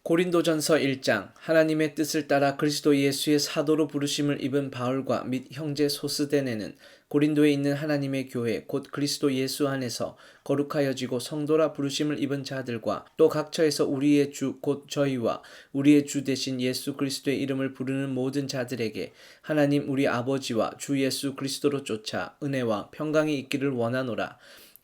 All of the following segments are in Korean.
고린도전서 1장. 하나님의 뜻을 따라 그리스도 예수의 사도로 부르심을 입은 바울과 및 형제 소스데네는 고린도에 있는 하나님의 교회 곧 그리스도 예수 안에서 거룩하여지고 성도라 부르심을 입은 자들과 또 각처에서 우리의 주 곧 저희와 우리의 주 되신 예수 그리스도의 이름을 부르는 모든 자들에게 하나님 우리 아버지와 주 예수 그리스도로 쫓아 은혜와 평강이 있기를 원하노라.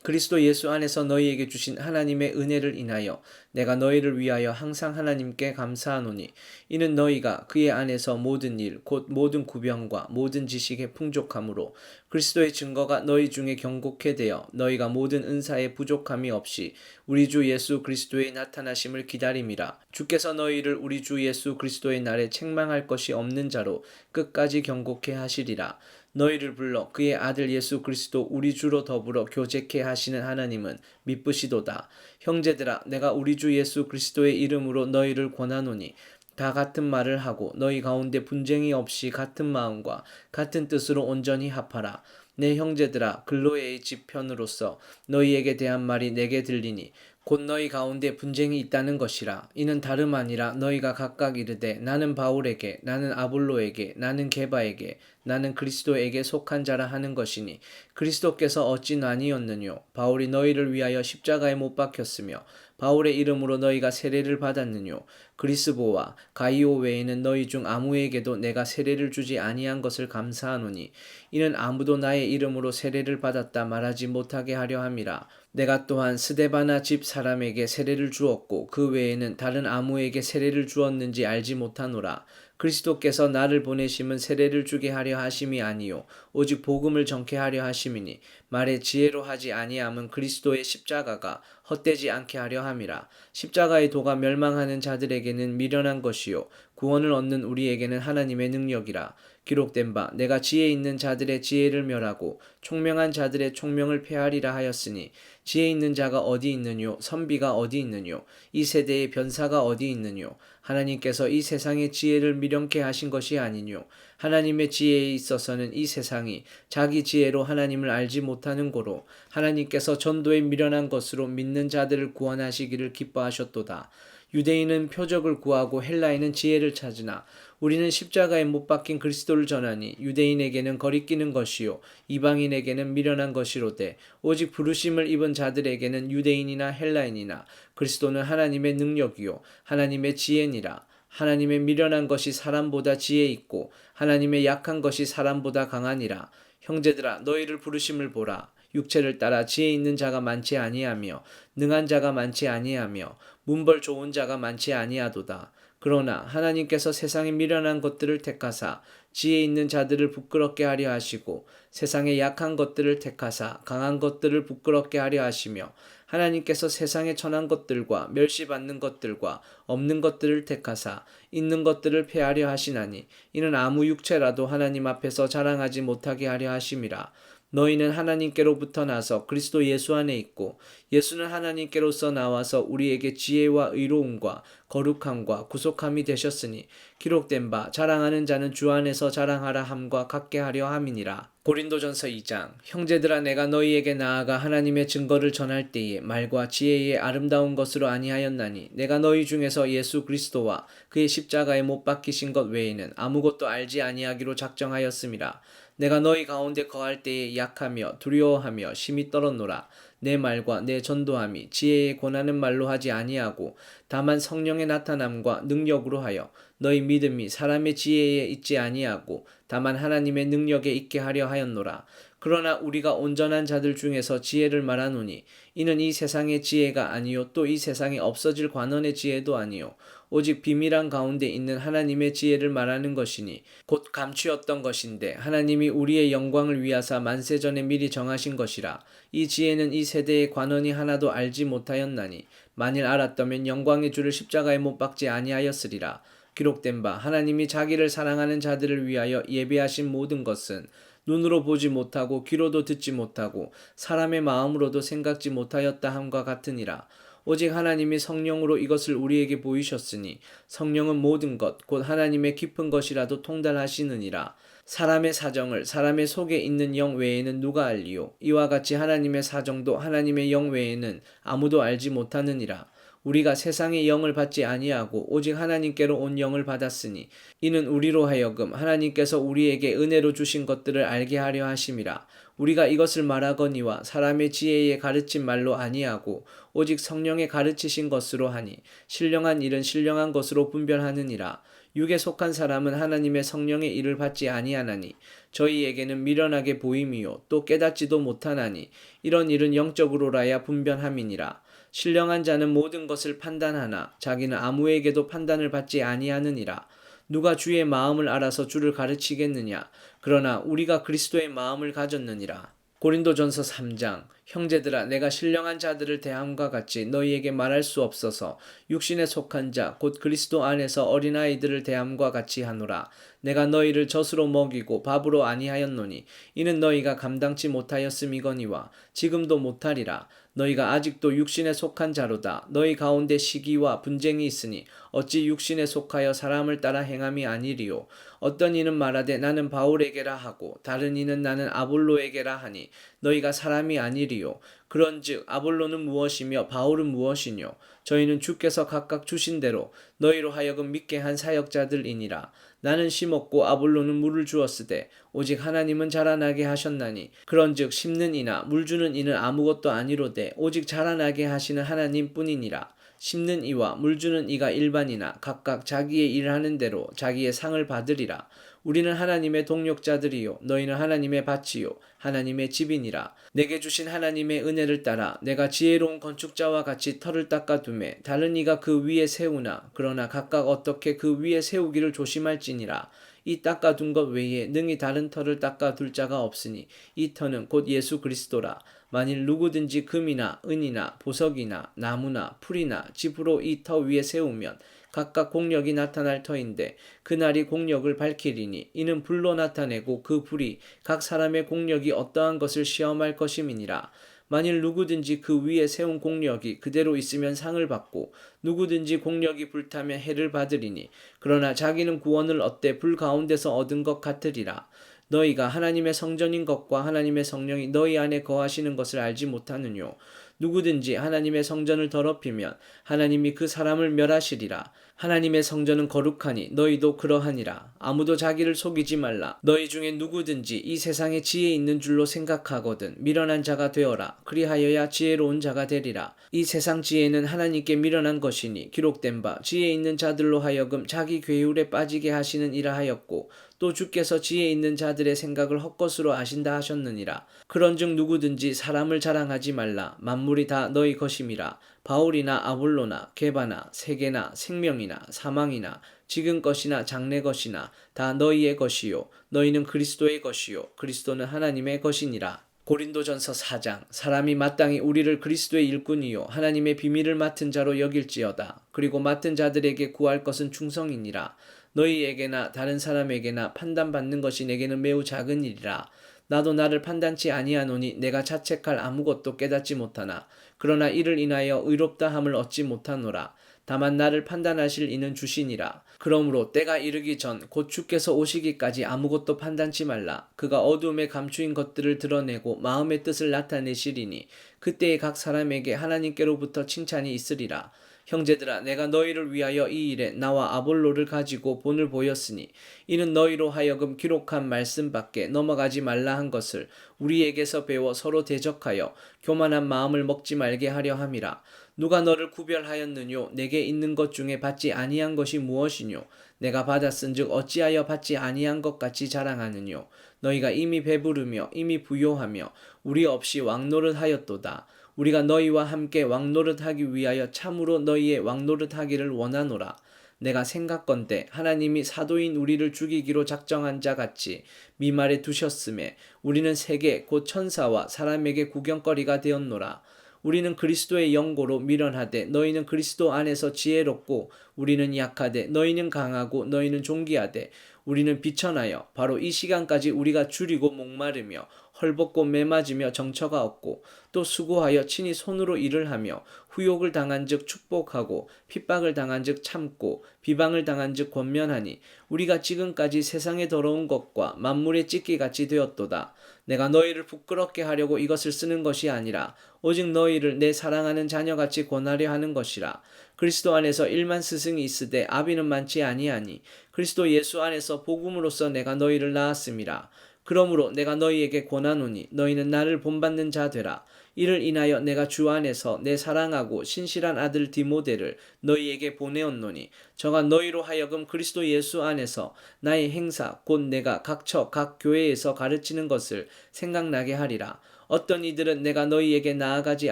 그리스도 예수 안에서 너희에게 주신 하나님의 은혜를 인하여 내가 너희를 위하여 항상 하나님께 감사하노니 이는 너희가 그의 안에서 모든 일 곧 모든 구병과 모든 지식의 풍족함으로 그리스도의 증거가 너희 중에 경고케 되어 너희가 모든 은사에 부족함이 없이 우리 주 예수 그리스도의 나타나심을 기다림이라. 주께서 너희를 우리 주 예수 그리스도의 날에 책망할 것이 없는 자로 끝까지 경고케 하시리라. 너희를 불러 그의 아들 예수 그리스도 우리 주로 더불어 교제케 하시는 하나님은 미쁘시도다. 형제들아, 내가 우리 주 예수 그리스도의 이름으로 너희를 권하노니 다 같은 말을 하고 너희 가운데 분쟁이 없이 같은 마음과 같은 뜻으로 온전히 합하라. 내 형제들아, 글로에의 집 편으로서 너희에게 대한 말이 내게 들리니 곧 너희 가운데 분쟁이 있다는 것이라. 이는 다름 아니라 너희가 각각 이르되 나는 바울에게, 나는 아볼로에게, 나는 게바에게, 나는 그리스도에게 속한 자라 하는 것이니 그리스도께서 어찌 나뉘었느뇨. 바울이 너희를 위하여 십자가에 못 박혔으며 바울의 이름으로 너희가 세례를 받았느뇨. 그리스보와 가이오 외에는 너희 중 아무에게도 내가 세례를 주지 아니한 것을 감사하노니 이는 아무도 나의 이름으로 세례를 받았다 말하지 못하게 하려 함이라. 내가 또한 스데바나 집 사람에게 세례를 주었고 그 외에는 다른 아무에게 세례를 주었는지 알지 못하노라. 그리스도께서 나를 보내심은 세례를 주게 하려 하심이 아니요 오직 복음을 전케 하려 하심이니 말에 지혜로 하지 아니함은 그리스도의 십자가가 헛되지 않게 하려 함이라. 십자가의 도가 멸망하는 자들에게는 미련한 것이요 구원을 얻는 우리에게는 하나님의 능력이라. 기록된 바 내가 지혜 있는 자들의 지혜를 멸하고 총명한 자들의 총명을 폐하리라 하였으니 지혜 있는 자가 어디 있느뇨 선비가 어디 있느뇨 이 세대의 변사가 어디 있느뇨 하나님께서 이 세상의 지혜를 미련케 하신 것이 아니뇨 하나님의 지혜에 있어서는 이 세상이 자기 지혜로 하나님을 알지 못하는 고로 하나님께서 전도에 미련한 것으로 믿는 자들을 구원하시기를 기뻐하셨도다. 유대인은 표적을 구하고 헬라인은 지혜를 찾으나 우리는 십자가에 못 박힌 그리스도를 전하니 유대인에게는 거리끼는 것이요 이방인에게는 미련한 것이로되 오직 부르심을 입은 자들에게는 유대인이나 헬라인이나 그리스도는 하나님의 능력이요 하나님의 지혜니라. 하나님의 미련한 것이 사람보다 지혜 있고 하나님의 약한 것이 사람보다 강하니라. 형제들아, 너희를 부르심을 보라. 육체를 따라 지혜 있는 자가 많지 아니하며 능한 자가 많지 아니하며 문벌 좋은 자가 많지 아니하도다. 그러나 하나님께서 세상에 미련한 것들을 택하사 지혜 있는 자들을 부끄럽게 하려 하시고 세상에 약한 것들을 택하사 강한 것들을 부끄럽게 하려 하시며 하나님께서 세상에 천한 것들과 멸시받는 것들과 없는 것들을 택하사 있는 것들을 폐하려 하시나니 이는 아무 육체라도 하나님 앞에서 자랑하지 못하게 하려 하심이라. 너희는 하나님께로부터 나서 그리스도 예수 안에 있고 예수는 하나님께로서 나와서 우리에게 지혜와 의로움과 거룩함과 구속함이 되셨으니 기록된 바 자랑하는 자는 주 안에서 자랑하라 함과 같게 하려 함이니라. 고린도전서 2장. 형제들아, 내가 너희에게 나아가 하나님의 증거를 전할 때에 말과 지혜의 아름다운 것으로 아니하였나니 내가 너희 중에서 예수 그리스도와 그의 십자가에 못 박히신 것 외에는 아무것도 알지 아니하기로 작정하였음이라. 내가 너희 가운데 거할 때에 약하며 두려워하며 심히 떨었노라. 내 말과 내 전도함이 지혜에 권하는 말로 하지 아니하고 다만 성령의 나타남과 능력으로 하여 너희 믿음이 사람의 지혜에 있지 아니하고 다만 하나님의 능력에 있게 하려 하였노라. 그러나 우리가 온전한 자들 중에서 지혜를 말하노니 이는 이 세상의 지혜가 아니요 또 이 세상에 없어질 관원의 지혜도 아니요 오직 비밀한 가운데 있는 하나님의 지혜를 말하는 것이니 곧 감추었던 것인데 하나님이 우리의 영광을 위하사 만세전에 미리 정하신 것이라. 이 지혜는 이 세대의 관원이 하나도 알지 못하였나니 만일 알았다면 영광의 주를 십자가에 못 박지 아니하였으리라. 기록된 바 하나님이 자기를 사랑하는 자들을 위하여 예비하신 모든 것은 눈으로 보지 못하고 귀로도 듣지 못하고 사람의 마음으로도 생각지 못하였다 함과 같으니라. 오직 하나님이 성령으로 이것을 우리에게 보이셨으니 성령은 모든 것 곧 하나님의 깊은 것이라도 통달하시느니라. 사람의 사정을 사람의 속에 있는 영 외에는 누가 알리요 이와 같이 하나님의 사정도 하나님의 영 외에는 아무도 알지 못하느니라. 우리가 세상의 영을 받지 아니하고 오직 하나님께로 온 영을 받았으니 이는 우리로 하여금 하나님께서 우리에게 은혜로 주신 것들을 알게 하려 하심이라. 우리가 이것을 말하거니와 사람의 지혜에 가르친 말로 아니하고 오직 성령의 가르치신 것으로 하니 신령한 일은 신령한 것으로 분별하느니라. 육에 속한 사람은 하나님의 성령의 일을 받지 아니하나니 저희에게는 미련하게 보임이요 또 깨닫지도 못하나니 이런 일은 영적으로라야 분별함이니라. 신령한 자는 모든 것을 판단하나 자기는 아무에게도 판단을 받지 아니하느니라. 누가 주의 마음을 알아서 주를 가르치겠느냐. 그러나 우리가 그리스도의 마음을 가졌느니라. 고린도전서 3장. 형제들아, 내가 신령한 자들을 대함과 같이 너희에게 말할 수 없어서 육신에 속한 자 곧 그리스도 안에서 어린아이들을 대함과 같이 하노라. 내가 너희를 젖으로 먹이고 밥으로 아니하였노니 이는 너희가 감당치 못하였음이거니와 지금도 못하리라. 너희가 아직도 육신에 속한 자로다. 너희 가운데 시기와 분쟁이 있으니 어찌 육신에 속하여 사람을 따라 행함이 아니리요. 어떤 이는 말하되 나는 바울에게라 하고 다른 이는 나는 아볼로에게라 하니 너희가 사람이 아니리요. 그런즉 아볼로는 무엇이며 바울은 무엇이뇨. 저희는 주께서 각각 주신 대로 너희로 하여금 믿게 한 사역자들이니라. 나는 심었고 아볼로는 물을 주었으되 오직 하나님은 자라나게 하셨나니 그런즉 심는 이나 물 주는 이는 아무것도 아니로되 오직 자라나게 하시는 하나님뿐이니라. 심는 이와 물 주는 이가 일반이나 각각 자기의 일을 하는 대로 자기의 상을 받으리라. 우리는 하나님의 동력자들이요 너희는 하나님의 밭이요 하나님의 집이니라. 내게 주신 하나님의 은혜를 따라 내가 지혜로운 건축자와 같이 터를 닦아두매 다른 이가 그 위에 세우나 그러나 각각 어떻게 그 위에 세우기를 조심할지니라. 이 닦아둔 것 외에 능히 다른 터를 닦아둘 자가 없으니 이 터는 곧 예수 그리스도라. 만일 누구든지 금이나 은이나 보석이나 나무나 풀이나 집으로 이 터 위에 세우면 각각 공력이 나타날 터인데 그날이 공력을 밝히리니 이는 불로 나타내고 그 불이 각 사람의 공력이 어떠한 것을 시험할 것임이니라. 만일 누구든지 그 위에 세운 공력이 그대로 있으면 상을 받고 누구든지 공력이 불타면 해를 받으리니 그러나 자기는 구원을 얻되 불 가운데서 얻은 것 같으리라. 너희가 하나님의 성전인 것과 하나님의 성령이 너희 안에 거하시는 것을 알지 못하느뇨. 누구든지 하나님의 성전을 더럽히면 하나님이 그 사람을 멸하시리라. 하나님의 성전은 거룩하니 너희도 그러하니라. 아무도 자기를 속이지 말라. 너희 중에 누구든지 이 세상에 지혜 있는 줄로 생각하거든 미련한 자가 되어라. 그리하여야 지혜로운 자가 되리라. 이 세상 지혜는 하나님께 미련한 것이니 기록된 바 지혜 있는 자들로 하여금 자기 괴율에 빠지게 하시는 이라 하였고 또 주께서 지혜 있는 자들의 생각을 헛것으로 아신다 하셨느니라. 그런즉 누구든지 사람을 자랑하지 말라. 만물이 다 너희 것임이라. 바울이나 아볼로나 게바나 세계나 생명이나 사망이나 지금 것이나 장래 것이나 다 너희의 것이요 너희는 그리스도의 것이요 그리스도는 하나님의 것이니라. 고린도전서 4장. 사람이 마땅히 우리를 그리스도의 일꾼이요 하나님의 비밀을 맡은 자로 여길지어다. 그리고 맡은 자들에게 구할 것은 충성이니라. 너희에게나 다른 사람에게나 판단받는 것이 내게는 매우 작은 일이라. 나도 나를 판단치 아니하노니 내가 자책할 아무것도 깨닫지 못하나 그러나 이를 인하여 의롭다 함을 얻지 못하노라. 다만 나를 판단하실 이는 주시니라. 그러므로 때가 이르기 전 곧 주께서 오시기까지 아무것도 판단치 말라. 그가 어두움에 감추인 것들을 드러내고 마음의 뜻을 나타내시리니 그때에 각 사람에게 하나님께로부터 칭찬이 있으리라. 형제들아, 내가 너희를 위하여 이 일에 나와 아볼로를 가지고 본을 보였으니 이는 너희로 하여금 기록한 말씀밖에 넘어가지 말라 한 것을 우리에게서 배워 서로 대적하여 교만한 마음을 먹지 말게 하려 함이라. 누가 너를 구별하였느뇨? 내게 있는 것 중에 받지 아니한 것이 무엇이뇨? 내가 받았은즉 어찌하여 받지 아니한 것 같이 자랑하느뇨? 너희가 이미 배부르며 이미 부요하며 우리 없이 왕노릇하였도다. 우리가 너희와 함께 왕노릇하기 위하여 참으로 너희의 왕노릇하기를 원하노라. 내가 생각건대 하나님이 사도인 우리를 죽이기로 작정한 자 같이 미말에 두셨음에 우리는 세계 곧 천사와 사람에게 구경거리가 되었노라. 우리는 그리스도의 영고로 미련하되 너희는 그리스도 안에서 지혜롭고 우리는 약하되 너희는 강하고 너희는 존귀하되 우리는 비천하여 바로 이 시간까지 우리가 줄이고 목마르며 헐벗고 매맞으며 정처가 없고 또 수고하여 친히 손으로 일을 하며 후욕을 당한즉 축복하고 핍박을 당한즉 참고 비방을 당한즉 권면하니 우리가 지금까지 세상의 더러운 것과 만물의 찢기같이 되었도다. 내가 너희를 부끄럽게 하려고 이것을 쓰는 것이 아니라 오직 너희를 내 사랑하는 자녀같이 권하려 하는 것이라. 그리스도 안에서 일만 스승이 있으되 아비는 많지 아니하니 그리스도 예수 안에서 복음으로써 내가 너희를 낳았음이라. 그러므로 내가 너희에게 권하노니 너희는 나를 본받는 자 되라. 이를 인하여 내가 주 안에서 내 사랑하고 신실한 아들 디모데를 너희에게 보내었노니 저가 너희로 하여금 그리스도 예수 안에서 나의 행사 곧 내가 각처 각 교회에서 가르치는 것을 생각나게 하리라. 어떤 이들은 내가 너희에게 나아가지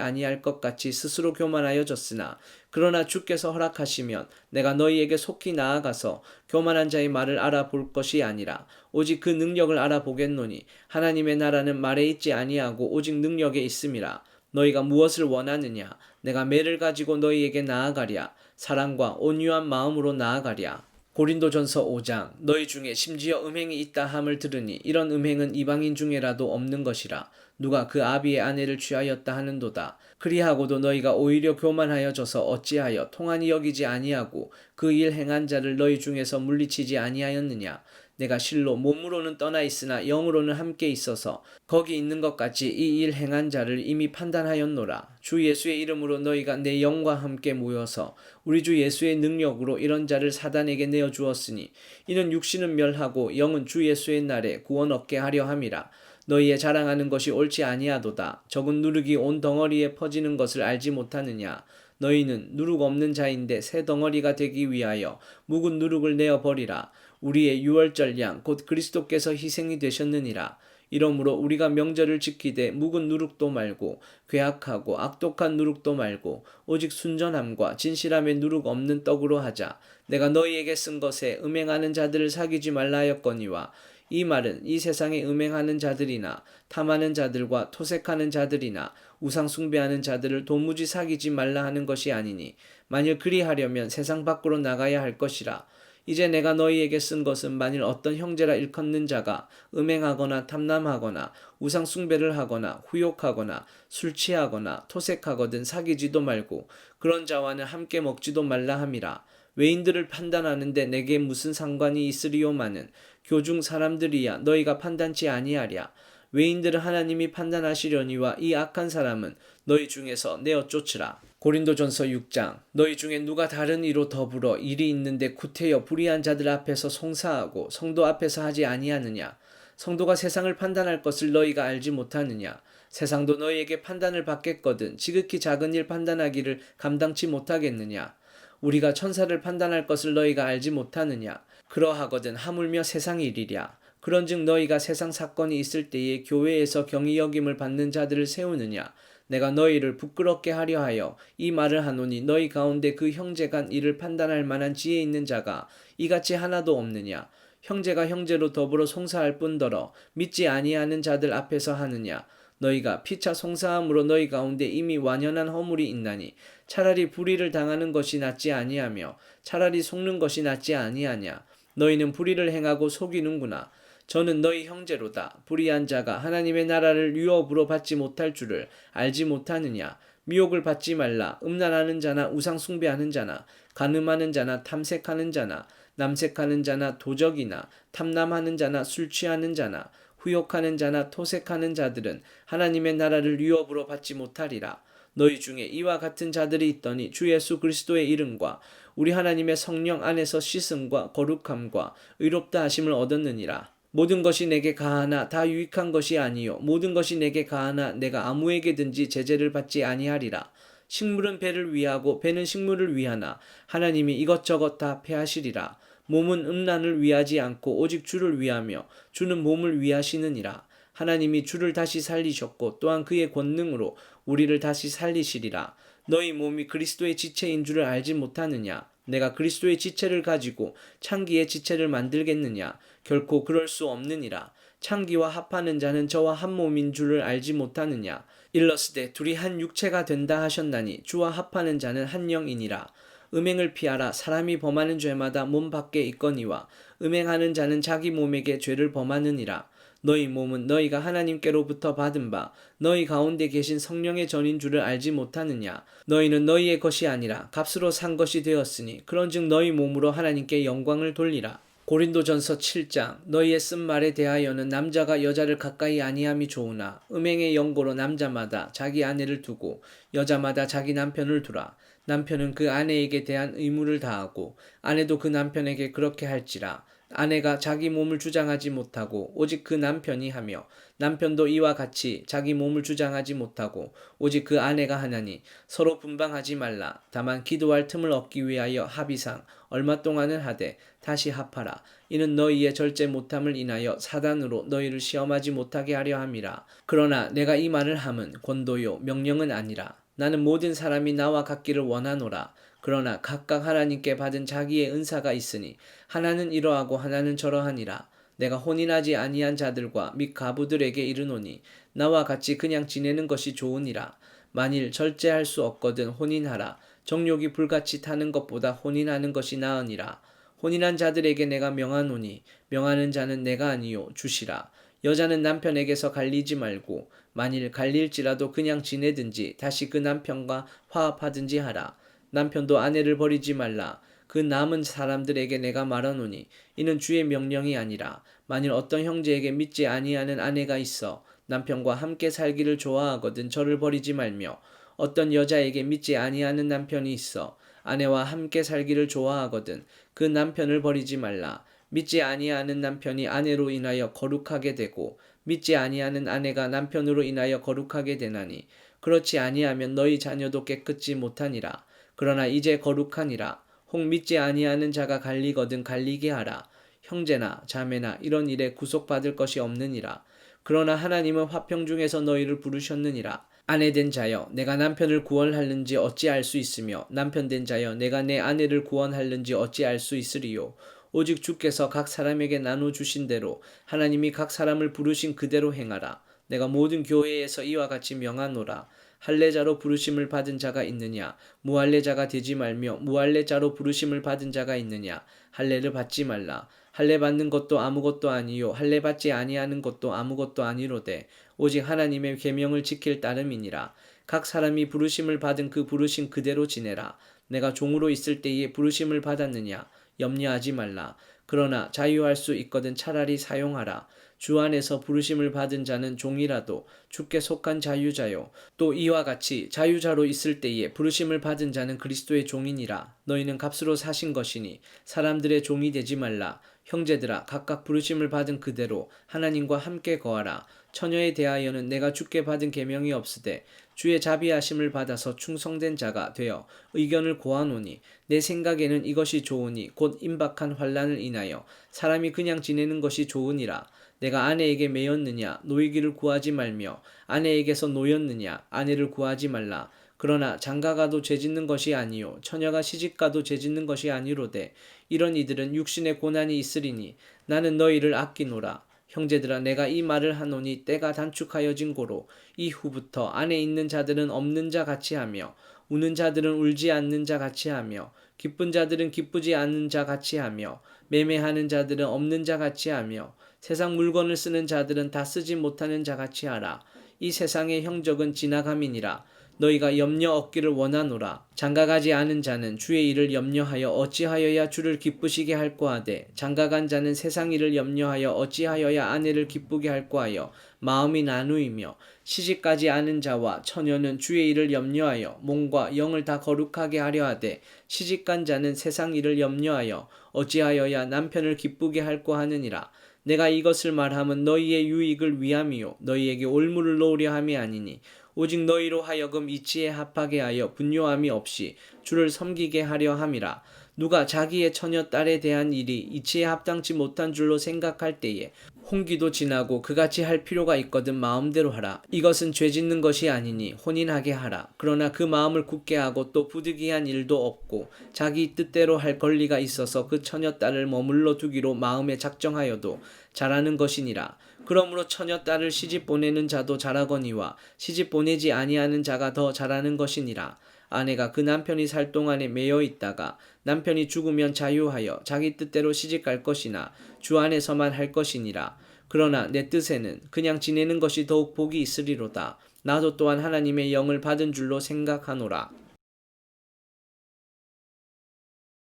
아니할 것 같이 스스로 교만하여졌으나 그러나 주께서 허락하시면 내가 너희에게 속히 나아가서 교만한 자의 말을 알아볼 것이 아니라 오직 그 능력을 알아보겠노니 하나님의 나라는 말에 있지 아니하고 오직 능력에 있음이라. 너희가 무엇을 원하느냐? 내가 매를 가지고 너희에게 나아가랴. 사랑과 온유한 마음으로 나아가랴. 고린도전서 5장. 너희 중에 심지어 음행이 있다 함을 들으니 이런 음행은 이방인 중에라도 없는 것이라. 누가 그 아비의 아내를 취하였다 하는도다. 그리하고도 너희가 오히려 교만하여져서 어찌하여 통한이 여기지 아니하고 그 일 행한 자를 너희 중에서 물리치지 아니하였느냐. 내가 실로 몸으로는 떠나 있으나 영으로는 함께 있어서 거기 있는 것 같이 이 일 행한 자를 이미 판단하였노라. 주 예수의 이름으로 너희가 내 영과 함께 모여서 우리 주 예수의 능력으로 이런 자를 사단에게 내어주었으니 이는 육신은 멸하고 영은 주 예수의 날에 구원 얻게 하려 함이라. 너희의 자랑하는 것이 옳지 아니하도다. 적은 누룩이 온 덩어리에 퍼지는 것을 알지 못하느냐. 너희는 누룩 없는 자인데 새 덩어리가 되기 위하여 묵은 누룩을 내어버리라. 우리의 유월절 양 곧 그리스도께서 희생이 되셨느니라. 이러므로 우리가 명절을 지키되 묵은 누룩도 말고 괴악하고 악독한 누룩도 말고 오직 순전함과 진실함의 누룩 없는 떡으로 하자. 내가 너희에게 쓴 것에 음행하는 자들을 사귀지 말라 하였거니와 이 말은 이 세상에 음행하는 자들이나 탐하는 자들과 토색하는 자들이나 우상 숭배하는 자들을 도무지 사귀지 말라 하는 것이 아니니 만일 그리하려면 세상 밖으로 나가야 할 것이라. 이제 내가 너희에게 쓴 것은 만일 어떤 형제라 일컫는 자가 음행하거나 탐남하거나 우상 숭배를 하거나 후욕하거나 술 취하거나 토색하거든 사귀지도 말고 그런 자와는 함께 먹지도 말라 함이라. 외인들을 판단하는데 내게 무슨 상관이 있으리요마는 교중 사람들이야 너희가 판단치 아니하랴. 외인들은 하나님이 판단하시려니와 이 악한 사람은 너희 중에서 내어 쫓으라. 고린도전서 6장. 너희 중에 누가 다른 이로 더불어 일이 있는데 구태여 불의한 자들 앞에서 송사하고 성도 앞에서 하지 아니하느냐. 성도가 세상을 판단할 것을 너희가 알지 못하느냐. 세상도 너희에게 판단을 받겠거든 지극히 작은 일 판단하기를 감당치 못하겠느냐. 우리가 천사를 판단할 것을 너희가 알지 못하느냐. 그러하거든 하물며 세상 일이랴. 그런즉 너희가 세상 사건이 있을 때에 교회에서 경히 여김을 받는 자들을 세우느냐. 내가 너희를 부끄럽게 하려 하여 이 말을 하노니 너희 가운데 그 형제 간 일을 판단할 만한 지혜 있는 자가 이같이 하나도 없느냐. 형제가 형제로 더불어 송사할 뿐더러 믿지 아니하는 자들 앞에서 하느냐. 너희가 피차 송사함으로 너희 가운데 이미 완연한 허물이 있나니 차라리 불의를 당하는 것이 낫지 아니하며 차라리 속는 것이 낫지 아니하냐. 너희는 불의를 행하고 속이는구나. 저는 너희 형제로다. 불의한 자가 하나님의 나라를 유업으로 받지 못할 줄을 알지 못하느냐. 미혹을 받지 말라. 음란하는 자나 우상 숭배하는 자나 간음하는 자나 탐색하는 자나 남색하는 자나 도적이나 탐남하는 자나 술 취하는 자나 후욕하는 자나 토색하는 자들은 하나님의 나라를 유업으로 받지 못하리라. 너희 중에 이와 같은 자들이 있더니 주 예수 그리스도의 이름과 우리 하나님의 성령 안에서 씻음과 거룩함과 의롭다 하심을 얻었느니라. 모든 것이 내게 가하나 다 유익한 것이 아니요 모든 것이 내게 가하나 내가 아무에게든지 제재를 받지 아니하리라. 식물은 배를 위하고 배는 식물을 위하나 하나님이 이것저것 다 패하시리라. 몸은 음란을 위하지 않고 오직 주를 위하며 주는 몸을 위하시느니라. 하나님이 주를 다시 살리셨고 또한 그의 권능으로 우리를 다시 살리시리라. 너희 몸이 그리스도의 지체인 줄을 알지 못하느냐. 내가 그리스도의 지체를 가지고 창기의 지체를 만들겠느냐. 결코 그럴 수 없느니라. 창기와 합하는 자는 저와 한 몸인 줄을 알지 못하느냐. 일러스되 둘이 한 육체가 된다 하셨나니 주와 합하는 자는 한 영이니라. 음행을 피하라. 사람이 범하는 죄마다 몸 밖에 있거니와 음행하는 자는 자기 몸에게 죄를 범하느니라. 너희 몸은 너희가 하나님께로부터 받은 바 너희 가운데 계신 성령의 전인 줄을 알지 못하느냐. 너희는 너희의 것이 아니라 값으로 산 것이 되었으니 그런즉 너희 몸으로 하나님께 영광을 돌리라. 고린도전서 7장. 너희의 쓴 말에 대하여는 남자가 여자를 가까이 아니함이 좋으나 음행의 연고로 남자마다 자기 아내를 두고 여자마다 자기 남편을 두라. 남편은 그 아내에게 대한 의무를 다하고 아내도 그 남편에게 그렇게 할지라. 아내가 자기 몸을 주장하지 못하고 오직 그 남편이 하며 남편도 이와 같이 자기 몸을 주장하지 못하고 오직 그 아내가 하나니 서로 분방하지 말라. 다만 기도할 틈을 얻기 위하여 합의상 얼마 동안은 하되 다시 합하라. 이는 너희의 절제 못함을 인하여 사단으로 너희를 시험하지 못하게 하려 함이라. 그러나 내가 이 말을 함은 권도요 명령은 아니라. 나는 모든 사람이 나와 같기를 원하노라. 그러나 각각 하나님께 받은 자기의 은사가 있으니 하나는 이러하고 하나는 저러하니라. 내가 혼인하지 아니한 자들과 및 가부들에게 이르노니 나와 같이 그냥 지내는 것이 좋으니라. 만일 절제할 수 없거든 혼인하라. 정욕이 불같이 타는 것보다 혼인하는 것이 나으니라. 혼인한 자들에게 내가 명하노니 명하는 자는 내가 아니요 주시라. 여자는 남편에게서 갈리지 말고 만일 갈릴지라도 그냥 지내든지 다시 그 남편과 화합하든지 하라. 남편도 아내를 버리지 말라. 그 남은 사람들에게 내가 말하노니 이는 주의 명령이 아니라 만일 어떤 형제에게 믿지 아니하는 아내가 있어 남편과 함께 살기를 좋아하거든 저를 버리지 말며 어떤 여자에게 믿지 아니하는 남편이 있어 아내와 함께 살기를 좋아하거든 그 남편을 버리지 말라. 믿지 아니하는 남편이 아내로 인하여 거룩하게 되고 믿지 아니하는 아내가 남편으로 인하여 거룩하게 되나니 그렇지 아니하면 너희 자녀도 깨끗지 못하니라. 그러나 이제 거룩하니라. 혹 믿지 아니하는 자가 갈리거든 갈리게 하라. 형제나 자매나 이런 일에 구속받을 것이 없느니라. 그러나 하나님은 화평 중에서 너희를 부르셨느니라. 아내 된 자여 내가 남편을 구원할는지 어찌 알 수 있으며 남편 된 자여 내가 내 아내를 구원할는지 어찌 알 수 있으리요. 오직 주께서 각 사람에게 나눠주신 대로 하나님이 각 사람을 부르신 그대로 행하라. 내가 모든 교회에서 이와 같이 명하노라. 할례자로 부르심을 받은 자가 있느냐? 무할례자가 되지 말며 무할례자로 부르심을 받은 자가 있느냐? 할례를 받지 말라. 할례 받는 것도 아무것도 아니요 할례 받지 아니하는 것도 아무것도 아니로되 오직 하나님의 계명을 지킬 따름이니라. 각 사람이 부르심을 받은 그 부르심 그대로 지내라. 내가 종으로 있을 때에 부르심을 받았느냐? 염려하지 말라. 그러나 자유할 수 있거든 차라리 사용하라. 주 안에서 부르심을 받은 자는 종이라도 주께 속한 자유자요. 또 이와 같이 자유자로 있을 때에 부르심을 받은 자는 그리스도의 종이니라. 너희는 값으로 사신 것이니 사람들의 종이 되지 말라. 형제들아 각각 부르심을 받은 그대로 하나님과 함께 거하라. 처녀에 대하여는 내가 주께 받은 계명이 없으되 주의 자비하심을 받아서 충성된 자가 되어 의견을 고하노니 내 생각에는 이것이 좋으니 곧 임박한 환난을 인하여 사람이 그냥 지내는 것이 좋으니라. 내가 아내에게 매였느냐 노이기를 구하지 말며 아내에게서 노였느냐 아내를 구하지 말라. 그러나 장가가도 죄짓는 것이 아니요 처녀가 시집가도 죄짓는 것이 아니로되 이런 이들은 육신의 고난이 있으리니 나는 너희를 아끼노라. 형제들아 내가 이 말을 하노니 때가 단축하여진 고로 이후부터 안에 있는 자들은 없는 자 같이 하며 우는 자들은 울지 않는 자 같이 하며 기쁜 자들은 기쁘지 않는 자 같이 하며 매매하는 자들은 없는 자 같이 하며 세상 물건을 쓰는 자들은 다 쓰지 못하는 자 같이 하라. 이 세상의 형적은 지나감이니라. 너희가 염려 얻기를 원하노라. 장가가지 않은 자는 주의 일을 염려하여 어찌하여야 주를 기쁘시게 할꼬 하되 장가간 자는 세상 일을 염려하여 어찌하여야 아내를 기쁘게 할꼬 하여 마음이 나누이며 시집가지 않은 자와 처녀는 주의 일을 염려하여 몸과 영을 다 거룩하게 하려 하되 시집간 자는 세상 일을 염려하여 어찌하여야 남편을 기쁘게 할꼬 하느니라. 내가 이것을 말함은 너희의 유익을 위함이요 너희에게 올무를 놓으려 함이 아니니 오직 너희로 하여금 이치에 합하게 하여 분요함이 없이 주를 섬기게 하려 함이라. 누가 자기의 처녀 딸에 대한 일이 이치에 합당치 못한 줄로 생각할 때에 혼기도 지나고 그같이 할 필요가 있거든 마음대로 하라. 이것은 죄짓는 것이 아니니 혼인하게 하라. 그러나 그 마음을 굳게 하고 또 부득이한 일도 없고 자기 뜻대로 할 권리가 있어서 그 처녀 딸을 머물러 두기로 마음에 작정하여도 잘하는 것이니라. 그러므로 처녀 딸을 시집 보내는 자도 잘하거니와 시집 보내지 아니하는 자가 더 잘하는 것이니라. 아내가 그 남편이 살 동안에 매여 있다가 남편이 죽으면 자유하여 자기 뜻대로 시집갈 것이나 주 안에서만 할 것이니라. 그러나 내 뜻에는 그냥 지내는 것이 더욱 복이 있으리로다. 나도 또한 하나님의 영을 받은 줄로 생각하노라.